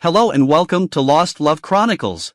Hello and welcome to Lost Love Chronicles.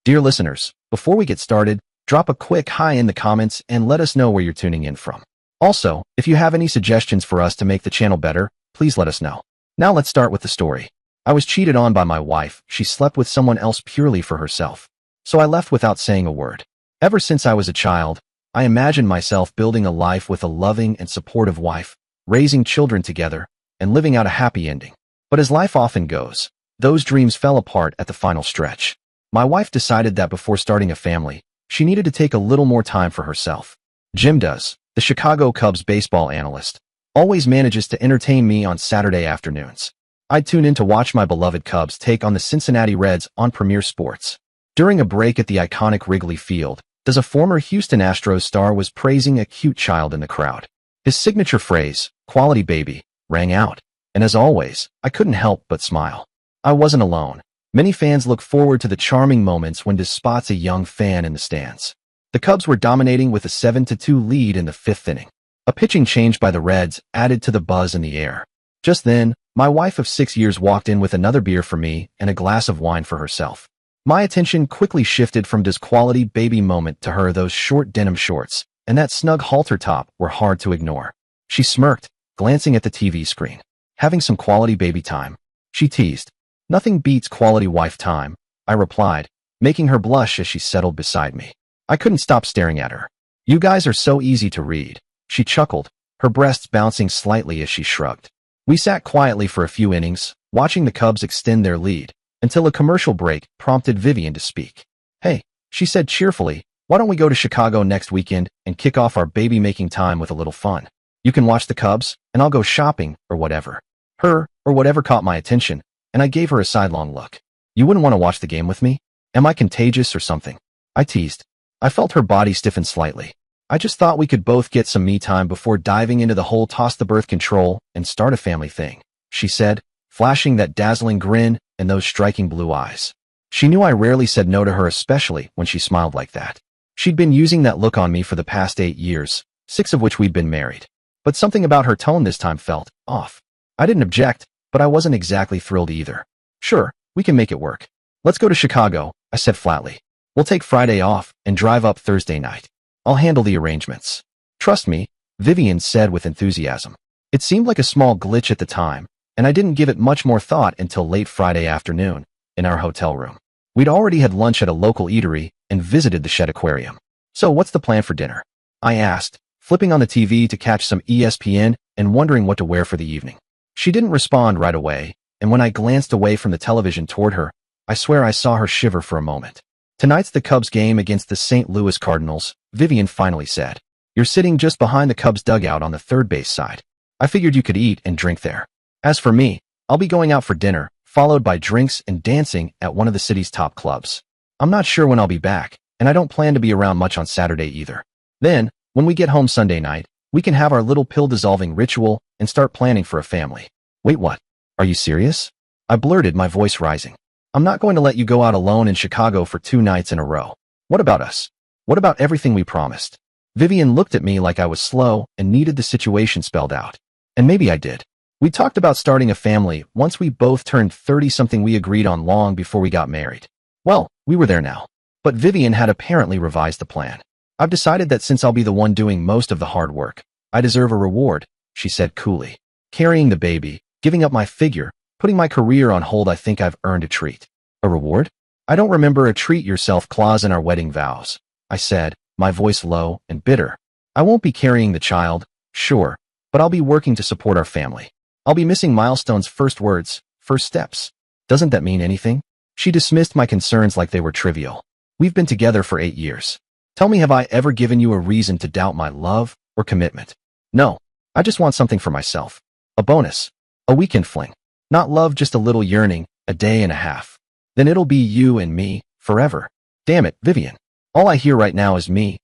Dear listeners, before we get started, drop a quick hi in the comments and let us know where you're tuning in from. Also, if you have any suggestions for us to make the channel better, please let us know. Now let's start with the story. I was cheated on by my wife. She slept with someone else purely for herself. So I left without saying a word. Ever since I was a child, I imagined myself building a life with a loving and supportive wife, raising children together, and living out a happy ending. But as life often goes, those dreams fell apart at the final stretch. My wife decided that before starting a family, she needed to take a little more time for herself. Jim does, the Chicago Cubs baseball analyst, always manages to entertain me on Saturday afternoons. I'd tune in to watch my beloved Cubs take on the Cincinnati Reds on Premier Sports. During a break at the iconic Wrigley Field, a former Houston Astros star was praising a cute child in the crowd. His signature phrase, "quality baby," rang out. And as always, I couldn't help but smile. I wasn't alone. Many fans look forward to the charming moments when Diz spots a young fan in the stands. The Cubs were dominating with a 7-2 lead in the fifth inning. A pitching change by the Reds added to the buzz in the air. Just then, my wife of 6 years walked in with another beer for me and a glass of wine for herself. My attention quickly shifted from Diz's quality baby moment to her. Those short denim shorts and that snug halter top were hard to ignore. She smirked, glancing at the TV screen. "Having some quality baby time," she teased. "Nothing beats quality wife time," I replied, making her blush as she settled beside me. I couldn't stop staring at her. "You guys are so easy to read," she chuckled, her breasts bouncing slightly as she shrugged. We sat quietly for a few innings, watching the Cubs extend their lead, until a commercial break prompted Vivian to speak. "Hey," she said cheerfully, "why don't we go to Chicago next weekend and kick off our baby-making time with a little fun? You can watch the Cubs, and I'll go shopping, or whatever." Her, or whatever caught my attention, and I gave her a sidelong look. "You wouldn't want to watch the game with me? Am I contagious or something?" I teased. I felt her body stiffen slightly. "I just thought we could both get some me time before diving into the whole toss the birth control and start a family thing," she said, flashing that dazzling grin and those striking blue eyes. She knew I rarely said no to her, especially when she smiled like that. She'd been using that look on me for the past 8 years, 6 of which we'd been married. But something about her tone this time felt off. I didn't object, but I wasn't exactly thrilled either. "Sure, we can make it work. Let's go to Chicago," I said flatly. "We'll take Friday off and drive up Thursday night. I'll handle the arrangements." "Trust me," Vivian said with enthusiasm. It seemed like a small glitch at the time, and I didn't give it much more thought until late Friday afternoon, in our hotel room. We'd already had lunch at a local eatery and visited the Shed Aquarium. "So what's the plan for dinner?" I asked, flipping on the TV to catch some ESPN and wondering what to wear for the evening. She didn't respond right away, and when I glanced away from the television toward her, I swear I saw her shiver for a moment. "Tonight's the Cubs game against the St. Louis Cardinals," Vivian finally said. "You're sitting just behind the Cubs dugout on the third base side. I figured you could eat and drink there. As for me, I'll be going out for dinner, followed by drinks and dancing at one of the city's top clubs. I'm not sure when I'll be back, and I don't plan to be around much on Saturday either. Then, when we get home Sunday night, we can have our little pill-dissolving ritual and start planning for a family." "Wait, what? Are you serious?" I blurted, my voice rising. "I'm not going to let you go out alone in Chicago for 2 nights in a row. What about us? What about everything we promised?" Vivian looked at me like I was slow and needed the situation spelled out. And maybe I did. We talked about starting a family once we both turned 30, something we agreed on long before we got married. Well, we were there now. But Vivian had apparently revised the plan. "I've decided that since I'll be the one doing most of the hard work, I deserve a reward," she said coolly. "Carrying the baby, giving up my figure, putting my career on hold, I think I've earned a treat." "A reward? I don't remember a treat yourself clause in our wedding vows," I said, my voice low and bitter. "I won't be carrying the child, sure, but I'll be working to support our family. I'll be missing milestones, first words, first steps. Doesn't that mean anything?" She dismissed my concerns like they were trivial. "We've been together for 8 years. Tell me, have I ever given you a reason to doubt my love or commitment? No, I just want something for myself. A bonus. A weekend fling. Not love, just a little yearning, a day and a half. Then it'll be you and me, forever." "Damn it, Vivian. All I hear right now is me,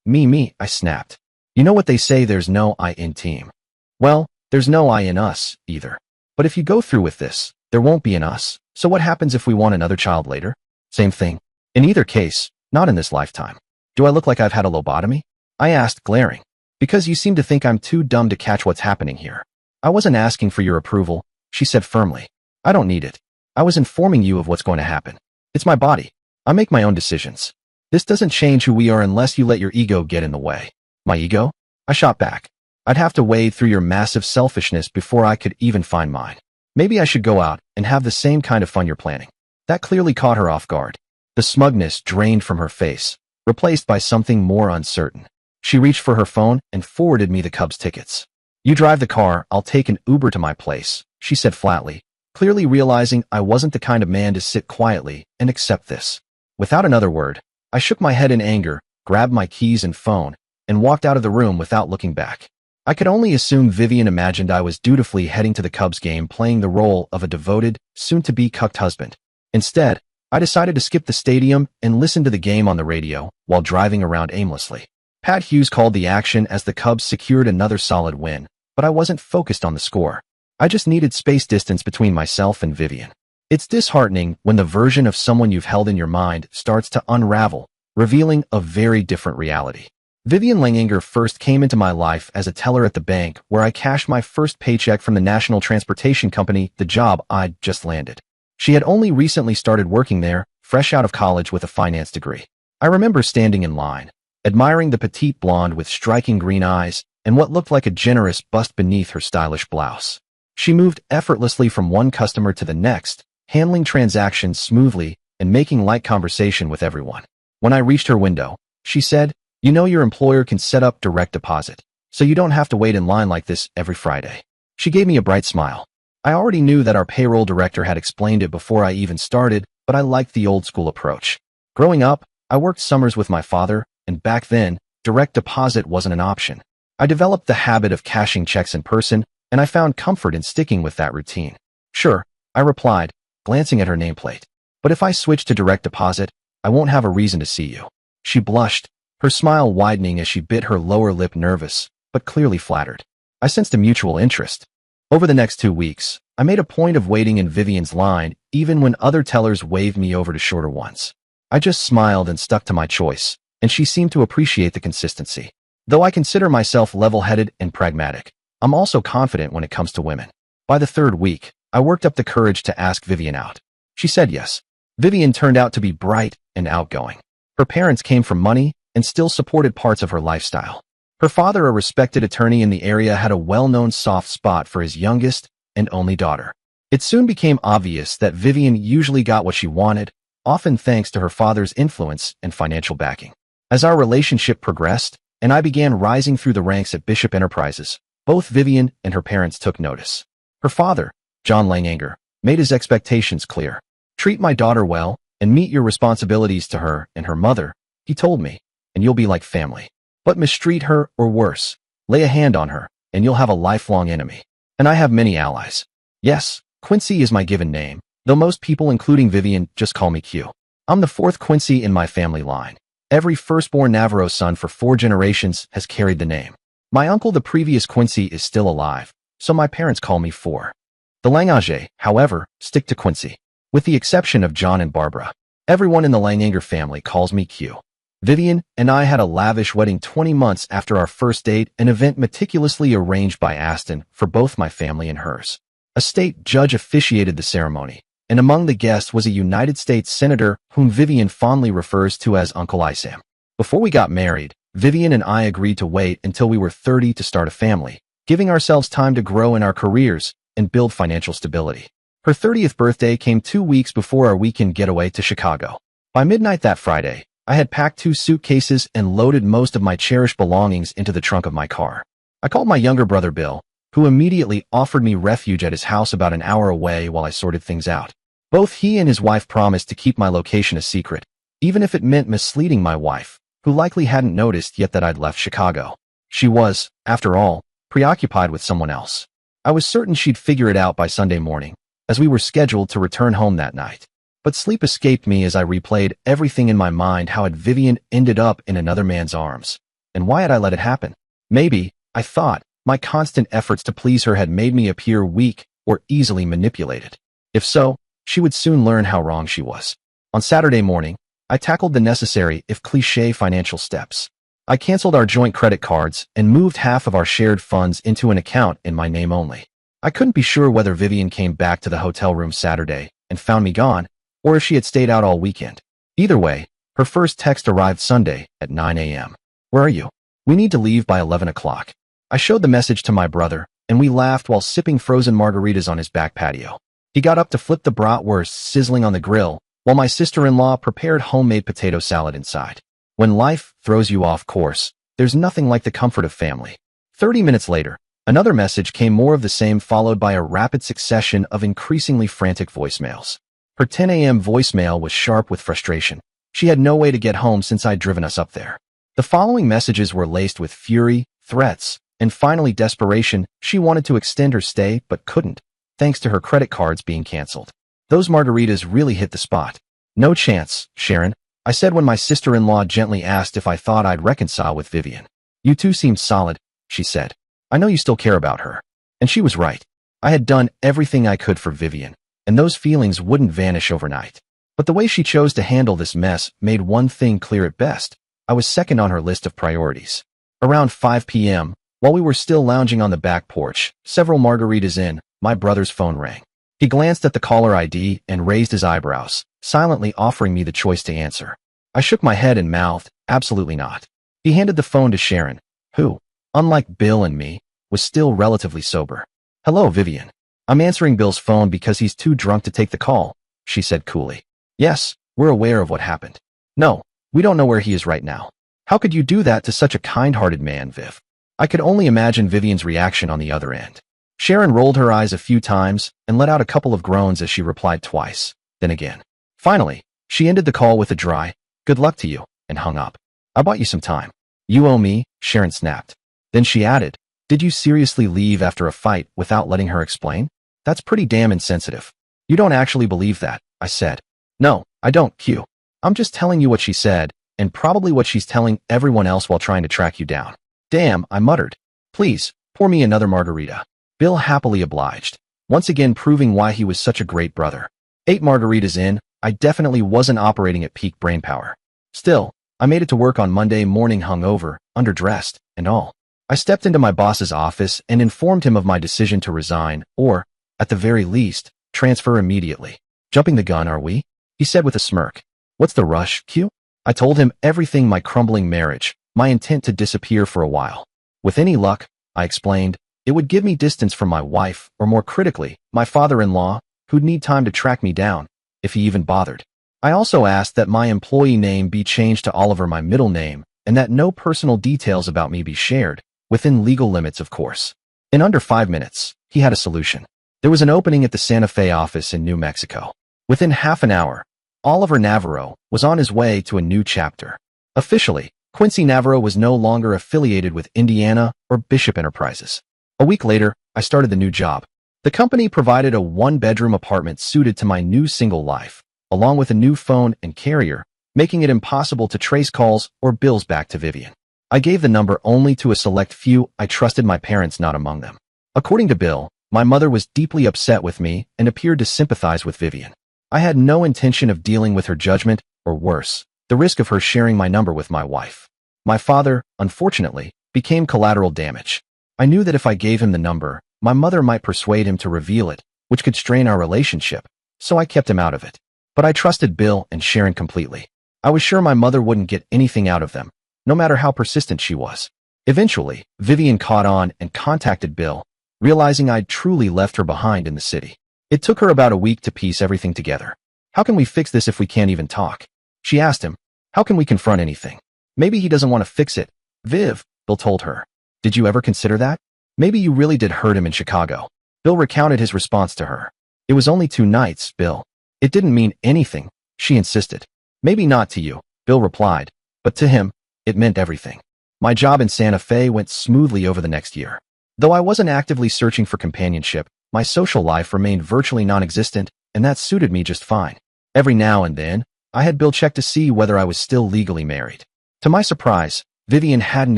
I snapped. "You know what they say, there's no I in team. Well, there's no I in us, either. But if you go through with this, there won't be an us. So what happens if we want another child later? Same thing. In either case, not in this lifetime. Do I look like I've had a lobotomy?" I asked, glaring. "Because you seem to think I'm too dumb to catch what's happening here." "I wasn't asking for your approval," she said firmly. "I don't need it. I was informing you of what's going to happen. It's my body. I make my own decisions. This doesn't change who we are unless you let your ego get in the way. My ego? I shot back. I'd have to wade through your massive selfishness before I could even find mine. Maybe I should go out and have the same kind of fun you're planning. That clearly caught her off guard. The smugness drained from her face, replaced by something more uncertain. She reached for her phone and forwarded me the Cubs tickets. You drive the car, I'll take an Uber to my place, she said flatly, clearly realizing I wasn't the kind of man to sit quietly and accept this. Without another word, I shook my head in anger, grabbed my keys and phone, and walked out of the room without looking back. I could only assume Vivian imagined I was dutifully heading to the Cubs game playing the role of a devoted, soon-to-be cucked husband. Instead, I decided to skip the stadium and listen to the game on the radio while driving around aimlessly. Pat Hughes called the action as the Cubs secured another solid win, but I wasn't focused on the score. I just needed space distance between myself and Vivian. It's disheartening when the version of someone you've held in your mind starts to unravel, revealing a very different reality. Vivian Langanger first came into my life as a teller at the bank where I cashed my first paycheck from the National Transportation Company, the job I'd just landed. She had only recently started working there, fresh out of college with a finance degree. I remember standing in line, admiring the petite blonde with striking green eyes and what looked like a generous bust beneath her stylish blouse. She moved effortlessly from one customer to the next, handling transactions smoothly and making light conversation with everyone. When I reached her window, she said, "You know your employer can set up direct deposit, so you don't have to wait in line like this every Friday." She gave me a bright smile. I already knew that our payroll director had explained it before I even started, but I liked the old school approach. Growing up, I worked summers with my father, and back then, direct deposit wasn't an option. I developed the habit of cashing checks in person, and I found comfort in sticking with that routine. "Sure," I replied, glancing at her nameplate. "But if I switch to direct deposit, I won't have a reason to see you." She blushed, her smile widening as she bit her lower lip, nervous, but clearly flattered. I sensed a mutual interest. Over the next 2 weeks, I made a point of waiting in Vivian's line, even when other tellers waved me over to shorter ones. I just smiled and stuck to my choice, and she seemed to appreciate the consistency. Though I consider myself level-headed and pragmatic, I'm also confident when it comes to women. By the 3rd week, I worked up the courage to ask Vivian out. She said yes. Vivian turned out to be bright and outgoing. Her parents came from money and still supported parts of her lifestyle. Her father, a respected attorney in the area, had a well-known soft spot for his youngest and only daughter. It soon became obvious that Vivian usually got what she wanted, often thanks to her father's influence and financial backing. As our relationship progressed, and I began rising through the ranks at Bishop Enterprises, both Vivian and her parents took notice. Her father, John Langanger, made his expectations clear. "Treat my daughter well and meet your responsibilities to her and her mother," he told me, "and you'll be like family. But mistreat her, or worse, lay a hand on her, and you'll have a lifelong enemy." And I have many allies. Yes, Quincy is my given name, though most people, including Vivian, just call me Q. I'm the 4th Quincy in my family line. Every firstborn Navarro son for 4 generations has carried the name. My uncle, the previous Quincy, is still alive, so my parents call me 4. The Langanger, however, stick to Quincy. With the exception of John and Barbara, everyone in the Langanger family calls me Q. Vivian and I had a lavish wedding 20 months after our first date, an event meticulously arranged by Aston for both my family and hers. A state judge officiated the ceremony, and among the guests was a United States Senator whom Vivian fondly refers to as Uncle Isam. Before we got married, Vivian and I agreed to wait until we were 30 to start a family, giving ourselves time to grow in our careers and build financial stability. Her 30th birthday came 2 weeks before our weekend getaway to Chicago. By midnight that Friday, I had packed 2 suitcases and loaded most of my cherished belongings into the trunk of my car. I called my younger brother Bill, who immediately offered me refuge at his house about an hour away while I sorted things out. Both he and his wife promised to keep my location a secret, even if it meant misleading my wife, who likely hadn't noticed yet that I'd left Chicago. She was, after all, preoccupied with someone else. I was certain she'd figure it out by Sunday morning, as we were scheduled to return home that night. But sleep escaped me as I replayed everything in my mind. How had Vivian ended up in another man's arms? And why had I let it happen? Maybe, I thought, my constant efforts to please her had made me appear weak or easily manipulated. If so, she would soon learn how wrong she was. On Saturday morning, I tackled the necessary, if cliché, financial steps. I canceled our joint credit cards and moved half of our shared funds into an account in my name only. I couldn't be sure whether Vivian came back to the hotel room Saturday, and found me gone, or if she had stayed out all weekend. Either way, her first text arrived Sunday at 9 a.m. Where are you? We need to leave by 11 o'clock. I showed the message to my brother, and we laughed while sipping frozen margaritas on his back patio. He got up to flip the bratwurst sizzling on the grill, while my sister-in-law prepared homemade potato salad inside. When life throws you off course, there's nothing like the comfort of family. 30 minutes later, another message came, more of the same, followed by a rapid succession of increasingly frantic voicemails. Her 10 a.m. voicemail was sharp with frustration. She had no way to get home since I'd driven us up there. The following messages were laced with fury, threats, and finally desperation. She wanted to extend her stay but couldn't, thanks to her credit cards being canceled. Those margaritas really hit the spot. No chance, Sharon, I said when my sister-in-law gently asked if I thought I'd reconcile with Vivian. You two seem solid, she said. I know you still care about her. And she was right. I had done everything I could for Vivian, and those feelings wouldn't vanish overnight. But the way she chose to handle this mess made one thing clear at best. I was second on her list of priorities. Around 5 p.m., while we were still lounging on the back porch, several margaritas in, my brother's phone rang. He glanced at the caller ID and raised his eyebrows, silently offering me the choice to answer. I shook my head and mouthed, absolutely not. He handed the phone to Sharon, who, unlike Bill and me, was still relatively sober. Hello, Vivian. I'm answering Bill's phone because he's too drunk to take the call, she said coolly. Yes, we're aware of what happened. No, we don't know where he is right now. How could you do that to such a kind-hearted man, Viv? I could only imagine Vivian's reaction on the other end. Sharon rolled her eyes a few times and let out a couple of groans as she replied twice, then again. Finally, she ended the call with a dry, good luck to you, and hung up. I bought you some time. You owe me, Sharon snapped. Then she added, did you seriously leave after a fight without letting her explain? That's pretty damn insensitive. You don't actually believe that, I said. No, I don't, Q. I'm just telling you what she said, and probably what she's telling everyone else while trying to track you down. Damn, I muttered. Please, pour me another margarita. Bill happily obliged, once again proving why he was such a great brother. 8 margaritas in, I definitely wasn't operating at peak brain power. Still, I made it to work on Monday morning hungover, underdressed, and all. I stepped into my boss's office and informed him of my decision to resign, or, at the very least, transfer immediately. Jumping the gun, are we? He said with a smirk. What's the rush, Q? I told him everything, my crumbling marriage, my intent to disappear for a while. With any luck, I explained, it would give me distance from my wife, or more critically, my father-in-law, who'd need time to track me down, if he even bothered. I also asked that my employee name be changed to Oliver, my middle name, and that no personal details about me be shared, within legal limits, of course. In under 5 minutes, he had a solution. There was an opening at the Santa Fe office in New Mexico. Within half an hour, Oliver Navarro was on his way to a new chapter. Officially, Quincy Navarro was no longer affiliated with Indiana or Bishop Enterprises. A week later, I started the new job. The company provided a 1-bedroom apartment suited to my new single life, along with a new phone and carrier, making it impossible to trace calls or bills back to Vivian. I gave the number only to a select few. I trusted my parents not among them. According to Bill, my mother was deeply upset with me and appeared to sympathize with Vivian. I had no intention of dealing with her judgment, or worse, the risk of her sharing my number with my wife. My father, unfortunately, became collateral damage. I knew that if I gave him the number, my mother might persuade him to reveal it, which could strain our relationship, so I kept him out of it. But I trusted Bill and Sharon completely. I was sure my mother wouldn't get anything out of them, no matter how persistent she was. Eventually, Vivian caught on and contacted Bill, realizing I'd truly left her behind in the city. It took her about a week to piece everything together. How can we fix this if we can't even talk? She asked him. How can we confront anything? Maybe he doesn't want to fix it. Viv, Bill told her. Did you ever consider that? Maybe you really did hurt him in Chicago. Bill recounted his response to her. It was only 2 nights, Bill. It didn't mean anything, she insisted. Maybe not to you, Bill replied, but to him, it meant everything. My job in Santa Fe went smoothly over the next year. Though I wasn't actively searching for companionship, my social life remained virtually non-existent, and that suited me just fine. Every now and then, I had Bill check to see whether I was still legally married. To my surprise, Vivian hadn't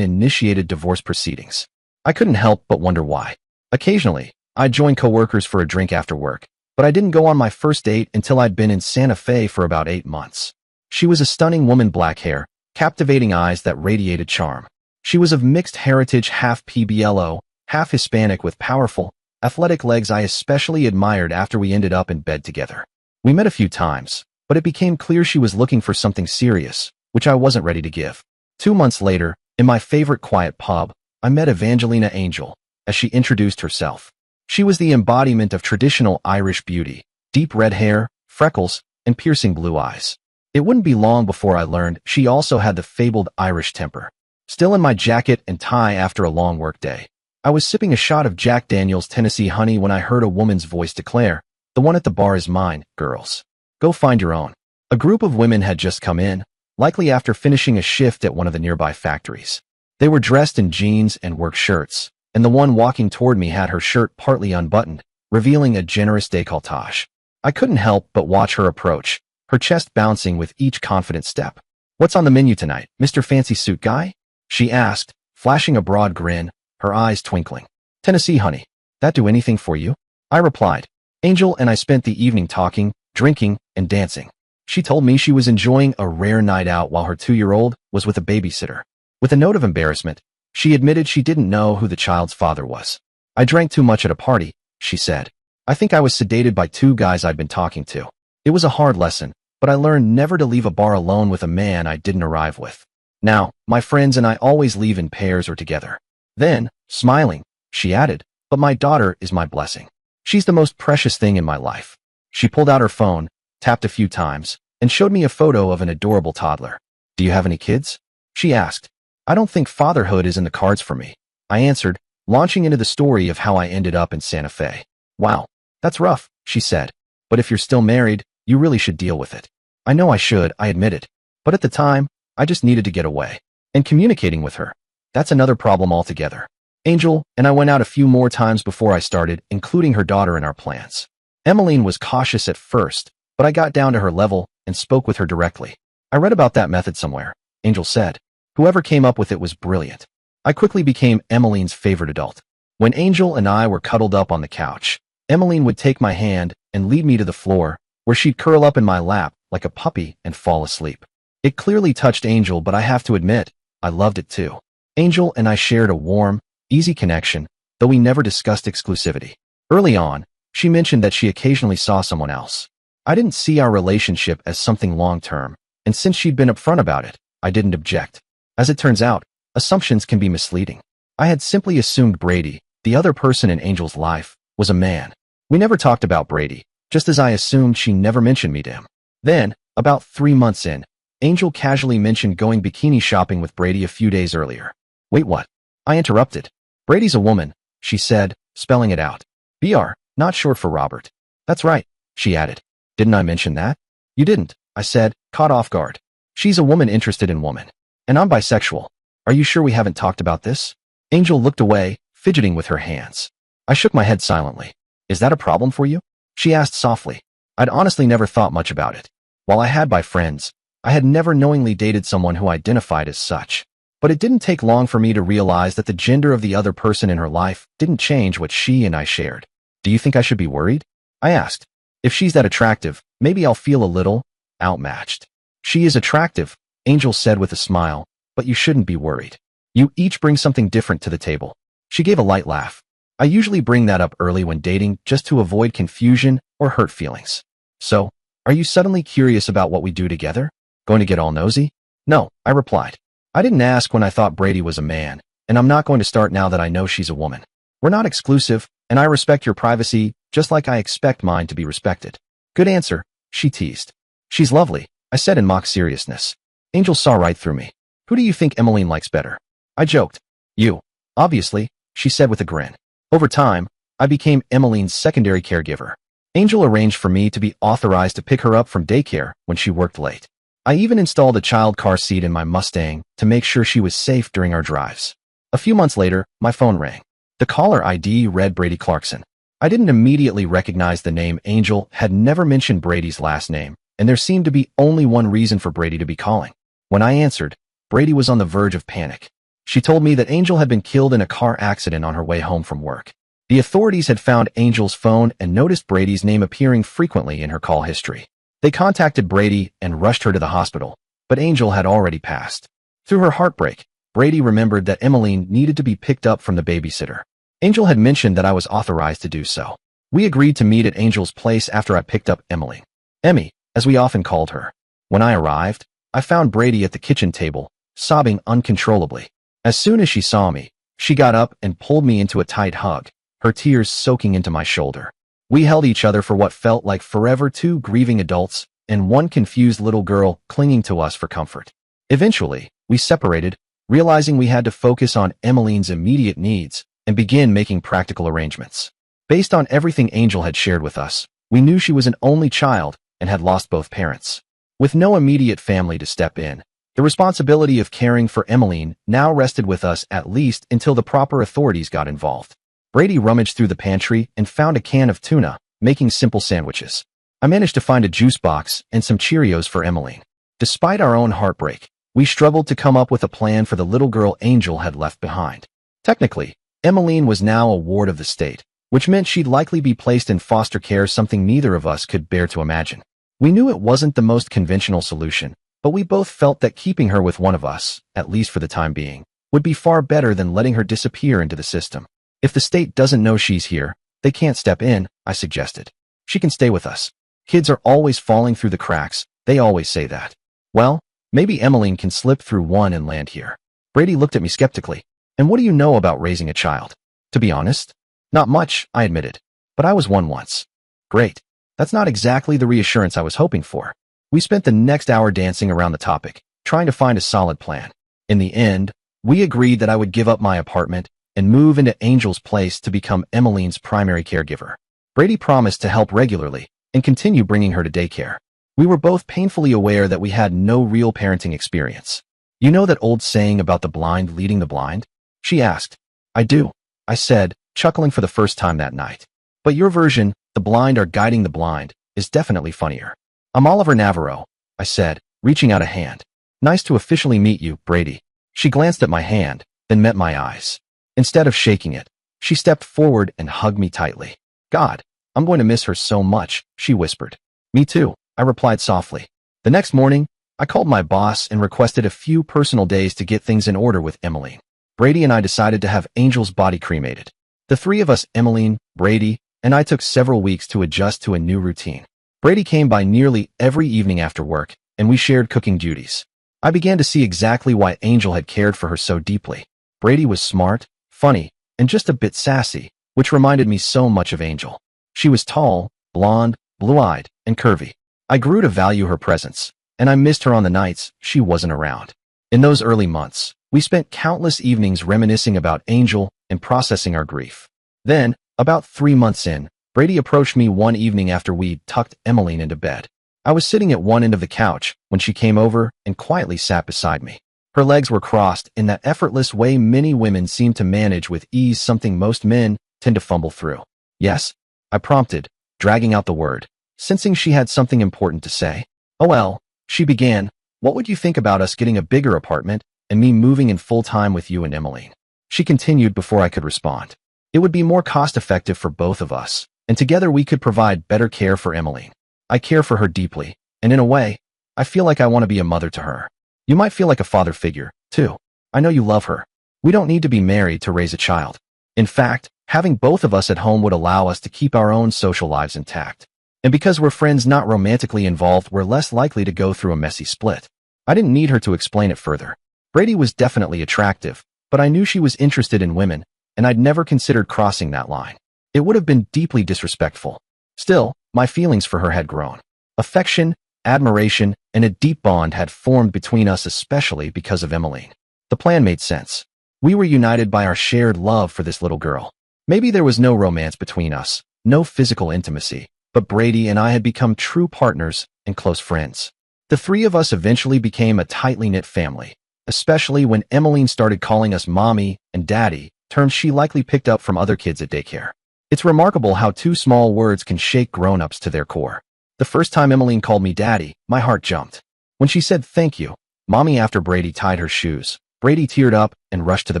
initiated divorce proceedings. I couldn't help but wonder why. Occasionally, I'd join coworkers for a drink after work, but I didn't go on my first date until I'd been in Santa Fe for about 8 months. She was a stunning woman, black hair, captivating eyes that radiated charm. She was of mixed heritage, half PBLO, half Hispanic, with powerful, athletic legs I especially admired after we ended up in bed together. We met a few times, but it became clear she was looking for something serious, which I wasn't ready to give. 2 months later, in my favorite quiet pub, I met Evangelina Angel, as she introduced herself. She was the embodiment of traditional Irish beauty, deep red hair, freckles, and piercing blue eyes. It wouldn't be long before I learned she also had the fabled Irish temper. Still in my jacket and tie after a long workday, I was sipping a shot of Jack Daniel's Tennessee Honey when I heard a woman's voice declare, "The one at the bar is mine, girls. Go find your own." A group of women had just come in, likely after finishing a shift at one of the nearby factories. They were dressed in jeans and work shirts, and the one walking toward me had her shirt partly unbuttoned, revealing a generous décolletage. I couldn't help but watch her approach, her chest bouncing with each confident step. "What's on the menu tonight, Mr. Fancy Suit Guy?" she asked, flashing a broad grin, her eyes twinkling. "Tennessee Honey. That do anything for you?" I replied. Angel and I spent the evening talking, drinking, and dancing. She told me she was enjoying a rare night out while her 2-year-old was with a babysitter. With a note of embarrassment, she admitted she didn't know who the child's father was. "I drank too much at a party," she said. "I think I was sedated by 2 guys I'd been talking to. It was a hard lesson, but I learned never to leave a bar alone with a man I didn't arrive with. Now, my friends and I always leave in pairs or together." Then, smiling, she added, "But my daughter is my blessing. She's the most precious thing in my life." She pulled out her phone, tapped a few times, and showed me a photo of an adorable toddler. "Do you have any kids?" she asked. "I don't think fatherhood is in the cards for me," I answered, launching into the story of how I ended up in Santa Fe. "Wow, that's rough," she said. "But if you're still married, you really should deal with it." I know I should, I admitted. But at the time, I just needed to get away. And communicating with her, that's another problem altogether. Angel and I went out a few more times before I started, including her daughter in our plans. Emmeline was cautious at first, but I got down to her level and spoke with her directly. "I read about that method somewhere," Angel said. "Whoever came up with it was brilliant." I quickly became Emmeline's favorite adult. When Angel and I were cuddled up on the couch, Emmeline would take my hand and lead me to the floor, where she'd curl up in my lap like a puppy and fall asleep. It clearly touched Angel, but I have to admit, I loved it too. Angel and I shared a warm, easy connection, though we never discussed exclusivity. Early on, she mentioned that she occasionally saw someone else. I didn't see our relationship as something long-term, and since she'd been upfront about it, I didn't object. As it turns out, assumptions can be misleading. I had simply assumed Brady, the other person in Angel's life, was a man. We never talked about Brady, just as I assumed she never mentioned me to him. Then, about 3 months in, Angel casually mentioned going bikini shopping with Brady a few days earlier. "Wait, what?" I interrupted. "Brady's a woman," she said, spelling it out. "BR, not short for Robert." "That's right," she added. "Didn't I mention that?" "You didn't," I said, caught off guard. "She's a woman interested in women. And I'm bisexual. Are you sure we haven't talked about this?" Angel looked away, fidgeting with her hands. I shook my head silently. "Is that a problem for you?" she asked softly. I'd honestly never thought much about it. While I had my friends, I had never knowingly dated someone who identified as such. But it didn't take long for me to realize that the gender of the other person in her life didn't change what she and I shared. "Do you think I should be worried?" I asked. "If she's that attractive, maybe I'll feel a little outmatched." "She is attractive," Angel said with a smile, "but you shouldn't be worried. You each bring something different to the table." She gave a light laugh. "I usually bring that up early when dating just to avoid confusion or hurt feelings." "So, are you suddenly curious about what we do together? Going to get all nosy?" "No," I replied. "I didn't ask when I thought Brady was a man, and I'm not going to start now that I know she's a woman. We're not exclusive, and I respect your privacy just like I expect mine to be respected." "Good answer," she teased. "She's lovely," I said in mock seriousness. Angel saw right through me. "Who do you think Emmeline likes better?" I joked. "You." "Obviously," she said with a grin. Over time, I became Emmeline's secondary caregiver. Angel arranged for me to be authorized to pick her up from daycare when she worked late. I even installed a child car seat in my Mustang to make sure she was safe during our drives. A few months later, my phone rang. The caller ID read Brady Clarkson. I didn't immediately recognize the name. Angel had never mentioned Brady's last name, and there seemed to be only one reason for Brady to be calling. When I answered, Brady was on the verge of panic. She told me that Angel had been killed in a car accident on her way home from work. The authorities had found Angel's phone and noticed Brady's name appearing frequently in her call history. They contacted Brady and rushed her to the hospital, but Angel had already passed. Through her heartbreak, Brady remembered that Emmeline needed to be picked up from the babysitter. Angel had mentioned that I was authorized to do so. We agreed to meet at Angel's place after I picked up Emmeline. Emmy, as we often called her. When I arrived, I found Brady at the kitchen table, sobbing uncontrollably. As soon as she saw me, she got up and pulled me into a tight hug, her tears soaking into my shoulder. We held each other for what felt like forever, two grieving adults and one confused little girl clinging to us for comfort. Eventually, we separated, realizing we had to focus on Emmeline's immediate needs and begin making practical arrangements. Based on everything Angel had shared with us, we knew she was an only child and had lost both parents. With no immediate family to step in, the responsibility of caring for Emmeline now rested with us, at least until the proper authorities got involved. Brady rummaged through the pantry and found a can of tuna, making simple sandwiches. I managed to find a juice box and some Cheerios for Emmeline. Despite our own heartbreak, we struggled to come up with a plan for the little girl Angel had left behind. Technically, Emmeline was now a ward of the state, which meant she'd likely be placed in foster care, something neither of us could bear to imagine. We knew it wasn't the most conventional solution, but we both felt that keeping her with one of us, at least for the time being, would be far better than letting her disappear into the system. If the state doesn't know she's here, they can't step in, I suggested. She can stay with us. Kids are always falling through the cracks, they always say that. Well, maybe Emmeline can slip through one and land here. Brady looked at me skeptically. And what do you know about raising a child? To be honest, not much, I admitted. But I was one once. Great. That's not exactly the reassurance I was hoping for. We spent the next hour dancing around the topic, trying to find a solid plan. In the end, we agreed that I would give up my apartment and move into Angel's place to become Emmeline's primary caregiver. Brady promised to help regularly and continue bringing her to daycare. We were both painfully aware that we had no real parenting experience. You know that old saying about the blind leading the blind? She asked. I do, I said, chuckling for the first time that night. But your version, the blind are guiding the blind, is definitely funnier. I'm Oliver Navarro, I said, reaching out a hand. Nice to officially meet you, Brady. She glanced at my hand, then met my eyes. Instead of shaking it, she stepped forward and hugged me tightly. God, I'm going to miss her so much, she whispered. Me too, I replied softly. The next morning, I called my boss and requested a few personal days to get things in order with Emmeline. Brady and I decided to have Angel's body cremated. The three of us, Emmeline, Brady, and I, took several weeks to adjust to a new routine. Brady came by nearly every evening after work, and we shared cooking duties. I began to see exactly why Angel had cared for her so deeply. Brady was smart, funny, and just a bit sassy, which reminded me so much of Angel. She was tall, blonde, blue-eyed, and curvy. I grew to value her presence, and I missed her on the nights she wasn't around. In those early months, we spent countless evenings reminiscing about Angel and processing our grief. Then, about 3 months in, Brady approached me one evening after we'd tucked Emmeline into bed. I was sitting at one end of the couch when she came over and quietly sat beside me. Her legs were crossed in that effortless way many women seem to manage with ease, something most men tend to fumble through. Yes, I prompted, dragging out the word, sensing she had something important to say. Oh well, she began, what would you think about us getting a bigger apartment and me moving in full-time with you and Emmeline? She continued before I could respond. It would be more cost-effective for both of us, and together we could provide better care for Emmeline. I care for her deeply, and in a way, I feel like I want to be a mother to her. You might feel like a father figure, too. I know you love her. We don't need to be married to raise a child. In fact, having both of us at home would allow us to keep our own social lives intact. And because we're friends not romantically involved, we're less likely to go through a messy split. I didn't need her to explain it further. Brady was definitely attractive, but I knew she was interested in women, and I'd never considered crossing that line. It would have been deeply disrespectful. Still, my feelings for her had grown. Affection, admiration, and a deep bond had formed between us, especially because of Emmeline. The plan made sense. We were united by our shared love for this little girl. Maybe there was no romance between us, no physical intimacy, but Brady and I had become true partners and close friends. The three of us eventually became a tightly knit family, especially when Emmeline started calling us mommy and daddy, terms she likely picked up from other kids at daycare. It's remarkable how two small words can shake grown-ups to their core. The first time Emmeline called me daddy, my heart jumped. When she said thank you, mommy, after Brady tied her shoes, Brady teared up and rushed to the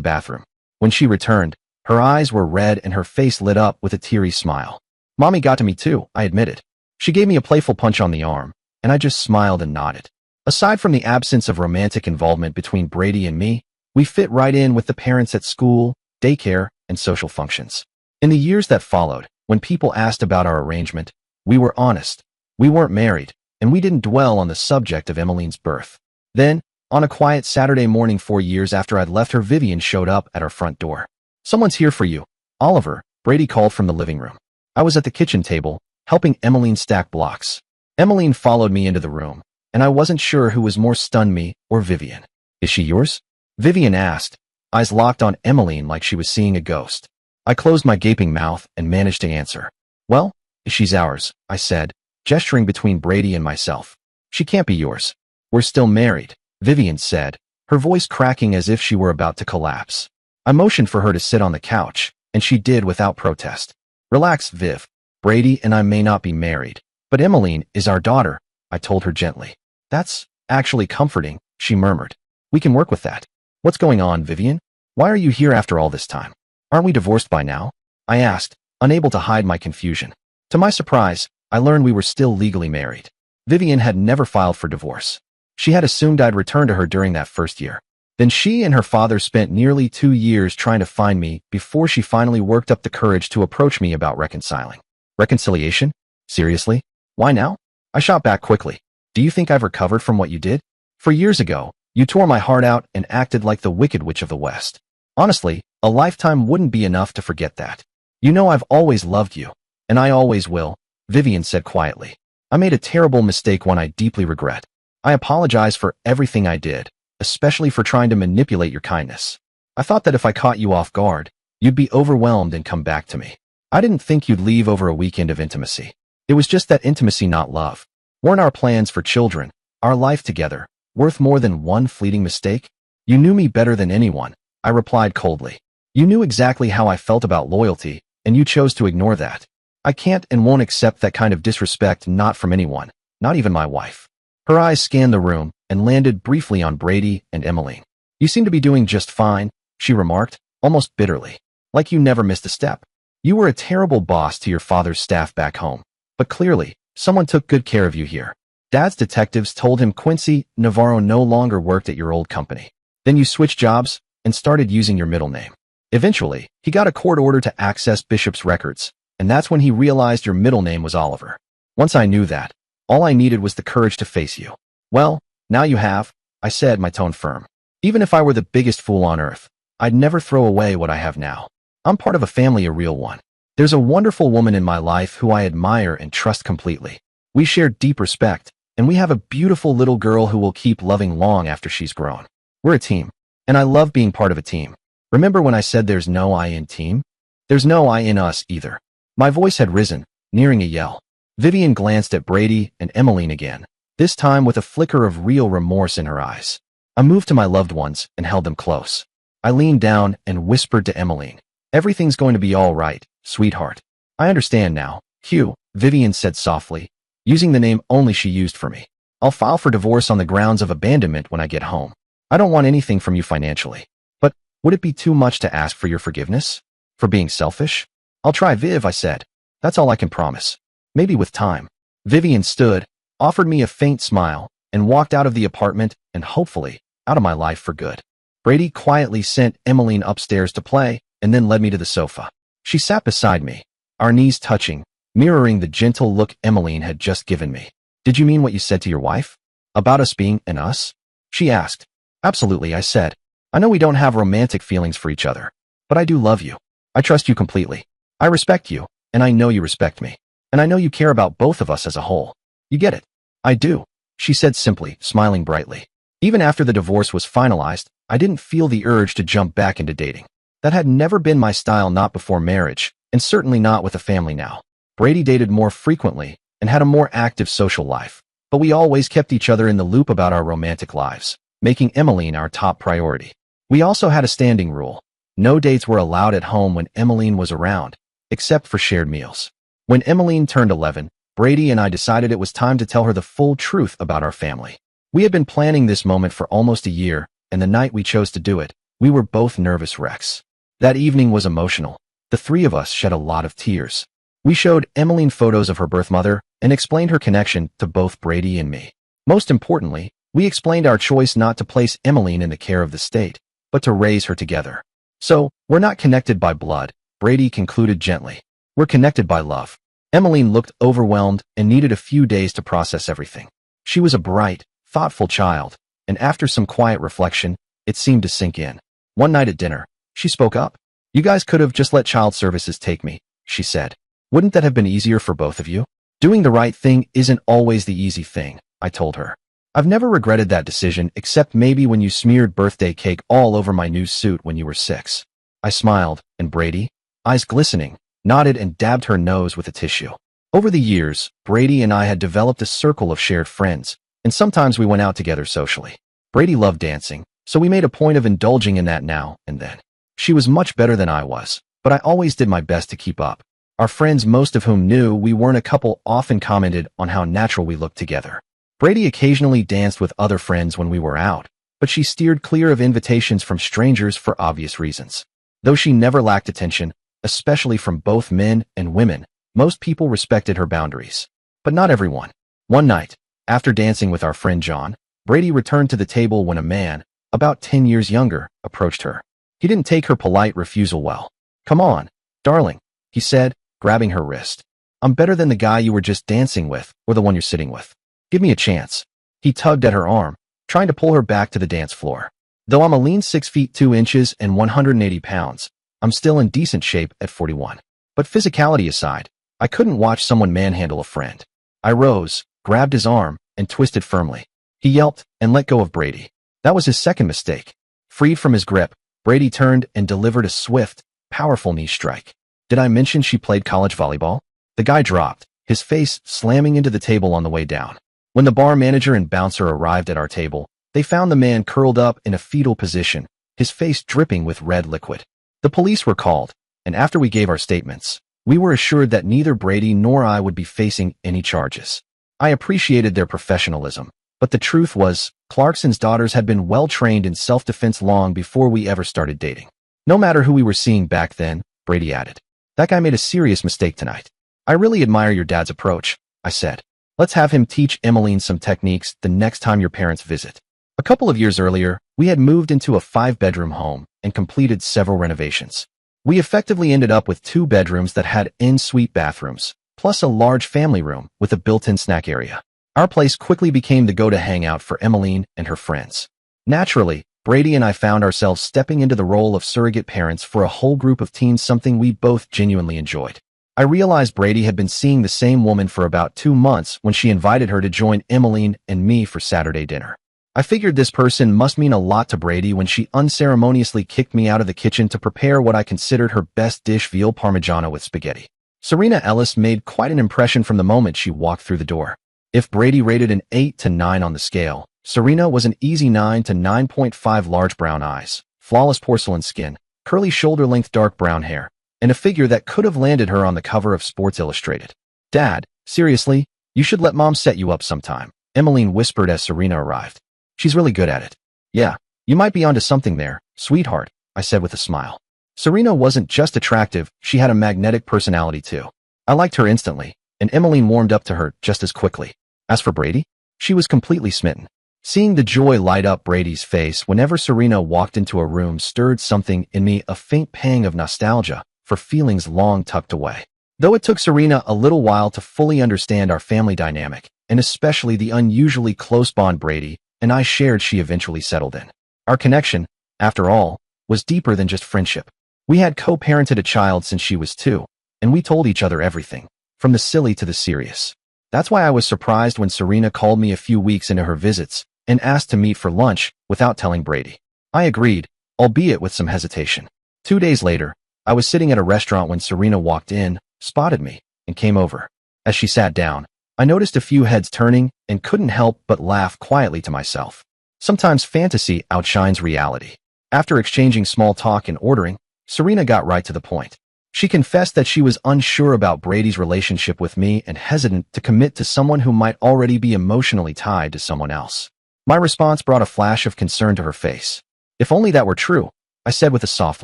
bathroom. When she returned, her eyes were red and her face lit up with a teary smile. Mommy got to me too, I admitted. She gave me a playful punch on the arm, and I just smiled and nodded. Aside from the absence of romantic involvement between Brady and me, we fit right in with the parents at school, daycare, and social functions. In the years that followed, when people asked about our arrangement, we were honest. We weren't married, and we didn't dwell on the subject of Emmeline's birth. Then, on a quiet Saturday morning 4 years after I'd left her, Vivian showed up at our front door. "Someone's here for you, Oliver," Brady called from the living room. I was at the kitchen table, helping Emmeline stack blocks. Emmeline followed me into the room, and I wasn't sure who was more stunned, me or Vivian. "Is she yours?" Vivian asked, eyes locked on Emmeline like she was seeing a ghost. I closed my gaping mouth and managed to answer. "Well, she's ours," I said, gesturing between Brady and myself. "She can't be yours. We're still married," Vivian said, her voice cracking as if she were about to collapse. I motioned for her to sit on the couch, and she did without protest. "Relax, Viv. Brady and I may not be married, but Emmeline is our daughter," I told her gently. "That's actually comforting," she murmured. "We can work with that." "What's going on, Vivian? Why are you here after all this time? Aren't we divorced by now?" I asked, unable to hide my confusion. To my surprise, I learned we were still legally married. Vivian had never filed for divorce. She had assumed I'd return to her during that first year. Then she and her father spent nearly 2 years trying to find me before she finally worked up the courage to approach me about reconciling. Reconciliation? Seriously? Why now? I shot back quickly. "Do you think I've recovered from what you did? For years ago, you tore my heart out and acted like the Wicked Witch of the West. Honestly, a lifetime wouldn't be enough to forget that. You know I've always loved you, and I always will," Vivian said quietly. "I made a terrible mistake, one I deeply regret. I apologize for everything I did, especially for trying to manipulate your kindness. I thought that if I caught you off guard, you'd be overwhelmed and come back to me. I didn't think you'd leave over a weekend of intimacy. It was just that intimacy, not love. Weren't our plans for children, our life together, worth more than one fleeting mistake?" "You knew me better than anyone," I replied coldly. "You knew exactly how I felt about loyalty, and you chose to ignore that. I can't and won't accept that kind of disrespect, not from anyone, not even my wife." Her eyes scanned the room and landed briefly on Brady and Emmeline. "You seem to be doing just fine," she remarked, almost bitterly. "Like you never missed a step. You were a terrible boss to your father's staff back home, but clearly, someone took good care of you here. Dad's detectives told him Quincy Navarro no longer worked at your old company. Then you switched jobs and started using your middle name. Eventually, he got a court order to access Bishop's records, and that's when he realized your middle name was Oliver. Once I knew that, all I needed was the courage to face you. Well, now you have," I said, my tone firm. "Even if I were the biggest fool on earth, I'd never throw away what I have now. I'm part of a family, a real one. There's a wonderful woman in my life who I admire and trust completely. We share deep respect, and we have a beautiful little girl who will keep loving long after she's grown. We're a team, and I love being part of a team. Remember when I said there's no I in team? There's no I in us either." My voice had risen, nearing a yell. Vivian glanced at Brady and Emmeline again, this time with a flicker of real remorse in her eyes. I moved to my loved ones and held them close. I leaned down and whispered to Emmeline, "Everything's going to be all right, sweetheart. I understand now, Hugh," Vivian said softly, using the name only she used for me. "I'll file for divorce on the grounds of abandonment when I get home. I don't want anything from you financially. But would it be too much to ask for your forgiveness? For being selfish?" "I'll try, Viv," I said. "That's all I can promise. Maybe with time." Vivian stood, offered me a faint smile, and walked out of the apartment and hopefully out of my life for good. Brady quietly sent Emmeline upstairs to play and then led me to the sofa. She sat beside me, our knees touching, mirroring the gentle look Emmeline had just given me. "Did you mean what you said to your wife? About us being an us?" she asked. "Absolutely," I said. "I know we don't have romantic feelings for each other, but I do love you. I trust you completely. I respect you, and I know you respect me. And I know you care about both of us as a whole. You get it?" "I do," she said simply, smiling brightly. Even after the divorce was finalized, I didn't feel the urge to jump back into dating. That had never been my style, not before marriage, and certainly not with a family now. Brady dated more frequently and had a more active social life, but we always kept each other in the loop about our romantic lives, making Emmeline our top priority. We also had a standing rule. No dates were allowed at home when Emmeline was around, except for shared meals. When Emmeline turned 11, Brady and I decided it was time to tell her the full truth about our family. We had been planning this moment for almost a year, and the night we chose to do it, we were both nervous wrecks. That evening was emotional. The three of us shed a lot of tears. We showed Emmeline photos of her birth mother and explained her connection to both Brady and me. Most importantly, we explained our choice not to place Emmeline in the care of the state, but to raise her together. "So, we're not connected by blood," Brady concluded gently. "We're connected by love. Emmeline looked overwhelmed and needed a few days to process everything. She was a bright, thoughtful child, and after some quiet reflection, it seemed to sink in. One night at dinner, she spoke up. "You guys could have just let child services take me," she said. "Wouldn't that have been easier for both of you?" "Doing the right thing isn't always the easy thing," I told her. "I've never regretted that decision except maybe when you smeared birthday cake all over my new suit when you were 6. I smiled, and Brady, eyes glistening, nodded and dabbed her nose with a tissue. Over the years, Brady and I had developed a circle of shared friends, and sometimes we went out together socially. Brady loved dancing, so we made a point of indulging in that now and then. She was much better than I was, but I always did my best to keep up. Our friends, most of whom knew we weren't a couple, often commented on how natural we looked together. Brady occasionally danced with other friends when we were out, but she steered clear of invitations from strangers for obvious reasons. Though she never lacked attention, especially from both men and women, most people respected her boundaries. But not everyone. One night, after dancing with our friend John, Brady returned to the table when a man, about 10 years younger, approached her. He didn't take her polite refusal well. "Come on, darling," he said, grabbing her wrist. "I'm better than the guy you were just dancing with or the one you're sitting with. Give me a chance." He tugged at her arm, trying to pull her back to the dance floor. Though I'm a lean 6 feet 2 inches and 180 pounds, I'm still in decent shape at 41. But physicality aside, I couldn't watch someone manhandle a friend. I rose, grabbed his arm, and twisted firmly. He yelped and let go of Brady. That was his second mistake. Freed from his grip, Brady turned and delivered a swift, powerful knee strike. Did I mention she played college volleyball? The guy dropped, his face slamming into the table on the way down. When the bar manager and bouncer arrived at our table, they found the man curled up in a fetal position, his face dripping with red liquid. The police were called, and after we gave our statements, we were assured that neither Brady nor I would be facing any charges. I appreciated their professionalism, but the truth was, Clarkson's daughters had been well-trained in self-defense long before we ever started dating. No matter who we were seeing back then, Brady added, "That guy made a serious mistake tonight." "I really admire your dad's approach," I said. "Let's have him teach Emmeline some techniques the next time your parents visit." A couple of years earlier, we had moved into a 5-bedroom home and completed several renovations. We effectively ended up with 2 bedrooms that had en-suite bathrooms, plus a large family room with a built-in snack area. Our place quickly became the go-to hangout for Emmeline and her friends. Naturally, Brady and I found ourselves stepping into the role of surrogate parents for a whole group of teens, something we both genuinely enjoyed. I realized Brady had been seeing the same woman for about 2 months when she invited her to join Emmeline and me for Saturday dinner. I figured this person must mean a lot to Brady when she unceremoniously kicked me out of the kitchen to prepare what I considered her best dish, veal parmigiano with spaghetti. Serena Ellis made quite an impression from the moment she walked through the door. If Brady rated an 8 to 9 on the scale, Serena was an easy 9 to 9.5. Large brown eyes, flawless porcelain skin, curly shoulder-length dark brown hair, and a figure that could have landed her on the cover of Sports Illustrated. "Dad, seriously, you should let Mom set you up sometime," Emmeline whispered as Serena arrived. "She's really good at it." "Yeah, you might be onto something there, sweetheart," I said with a smile. Serena wasn't just attractive, she had a magnetic personality too. I liked her instantly, and Emmeline warmed up to her just as quickly. As for Brady, she was completely smitten. Seeing the joy light up Brady's face whenever Serena walked into a room stirred something in me, a faint pang of nostalgia for feelings long tucked away. Though it took Serena a little while to fully understand our family dynamic, and especially the unusually close bond Brady and I shared, she eventually settled in. Our connection, after all, was deeper than just friendship. We had co-parented a child since she was 2, and we told each other everything, from the silly to the serious. That's why I was surprised when Serena called me a few weeks into her visits and asked to meet for lunch without telling Brady. I agreed, albeit with some hesitation. 2 days later, I was sitting at a restaurant when Serena walked in, spotted me, and came over. As she sat down, I noticed a few heads turning and couldn't help but laugh quietly to myself. Sometimes fantasy outshines reality. After exchanging small talk and ordering, Serena got right to the point. She confessed that she was unsure about Brady's relationship with me and hesitant to commit to someone who might already be emotionally tied to someone else. My response brought a flash of concern to her face. "If only that were true," I said with a soft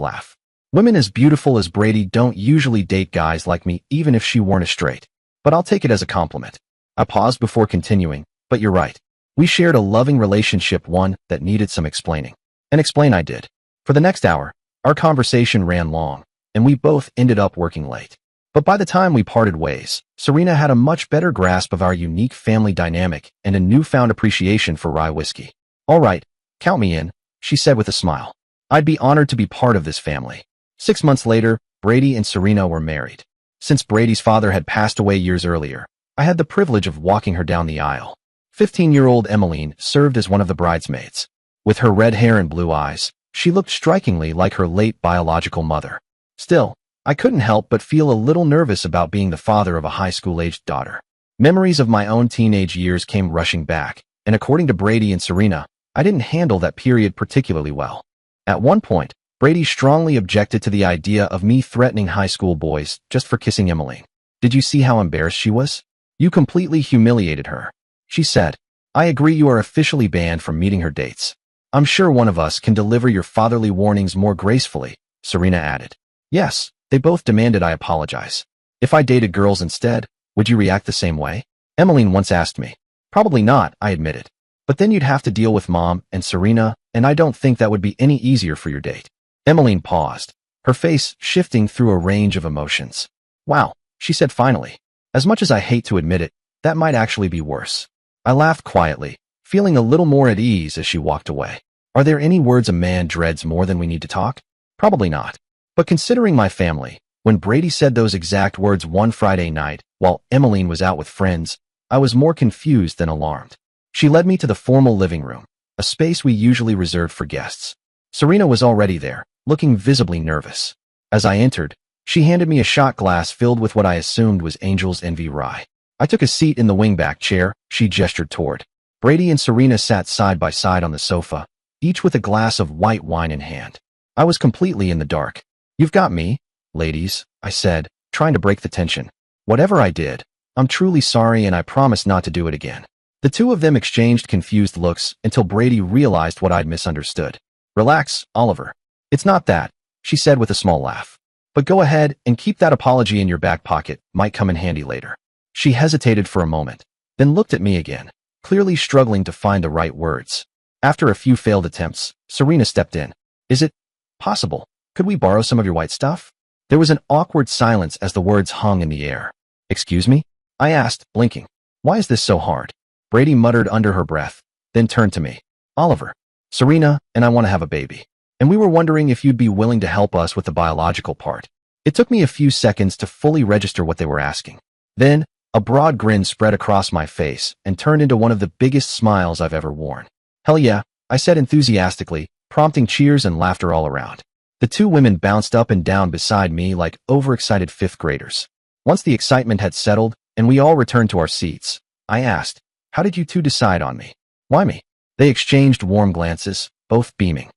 laugh. "Women as beautiful as Brady don't usually date guys like me, even if she weren't a straight. But I'll take it as a compliment." I paused before continuing, "But you're right. We shared a loving relationship, one that needed some explaining." And explain I did. For the next hour, our conversation ran long, and we both ended up working late. But by the time we parted ways, Serena had a much better grasp of our unique family dynamic and a newfound appreciation for rye whiskey. All right, count me in, she said with a smile. I'd be honored to be part of this family. 6 months later, Brady and Serena were married. Since Brady's father had passed away years earlier, I had the privilege of walking her down the aisle. 15-year-old Emmeline served as one of the bridesmaids. With her red hair and blue eyes, she looked strikingly like her late biological mother. Still, I couldn't help but feel a little nervous about being the father of a high school-aged daughter. Memories of my own teenage years came rushing back, and according to Brady and Serena, I didn't handle that period particularly well. At one point, Brady strongly objected to the idea of me threatening high school boys just for kissing Emmeline. Did you see how embarrassed she was? You completely humiliated her. She said, I agree you are officially banned from meeting her dates. I'm sure one of us can deliver your fatherly warnings more gracefully, Serena added. Yes, they both demanded I apologize. If I dated girls instead, would you react the same way? Emmeline once asked me. Probably not, I admitted. But then you'd have to deal with Mom and Serena, and I don't think that would be any easier for your date. Emmeline paused, her face shifting through a range of emotions. Wow, she said finally. As much as I hate to admit it, that might actually be worse. I laughed quietly, feeling a little more at ease as she walked away. Are there any words a man dreads more than we need to talk? Probably not. But considering my family, when Brady said those exact words one Friday night while Emmeline was out with friends, I was more confused than alarmed. She led me to the formal living room, a space we usually reserved for guests. Serena was already there, looking visibly nervous. As I entered, she handed me a shot glass filled with what I assumed was Angel's Envy rye. I took a seat in the wingback chair she gestured toward. Brady and Serena sat side by side on the sofa, each with a glass of white wine in hand. I was completely in the dark. You've got me, ladies, I said, trying to break the tension. Whatever I did, I'm truly sorry and I promise not to do it again. The two of them exchanged confused looks until Brady realized what I'd misunderstood. Relax, Oliver. It's not that, she said with a small laugh. But go ahead and keep that apology in your back pocket, might come in handy later. She hesitated for a moment, then looked at me again, clearly struggling to find the right words. After a few failed attempts, Serena stepped in. Is it possible? Could we borrow some of your white stuff? There was an awkward silence as the words hung in the air. Excuse me? I asked, blinking. Why is this so hard? Brady muttered under her breath, then turned to me. Oliver, Serena and I want to have a baby. And we were wondering if you'd be willing to help us with the biological part. It took me a few seconds to fully register what they were asking. Then, a broad grin spread across my face and turned into one of the biggest smiles I've ever worn. Hell yeah, I said enthusiastically, prompting cheers and laughter all around. The two women bounced up and down beside me like overexcited fifth graders. Once the excitement had settled and we all returned to our seats, I asked, how did you two decide on me? Why me? They exchanged warm glances, both beaming.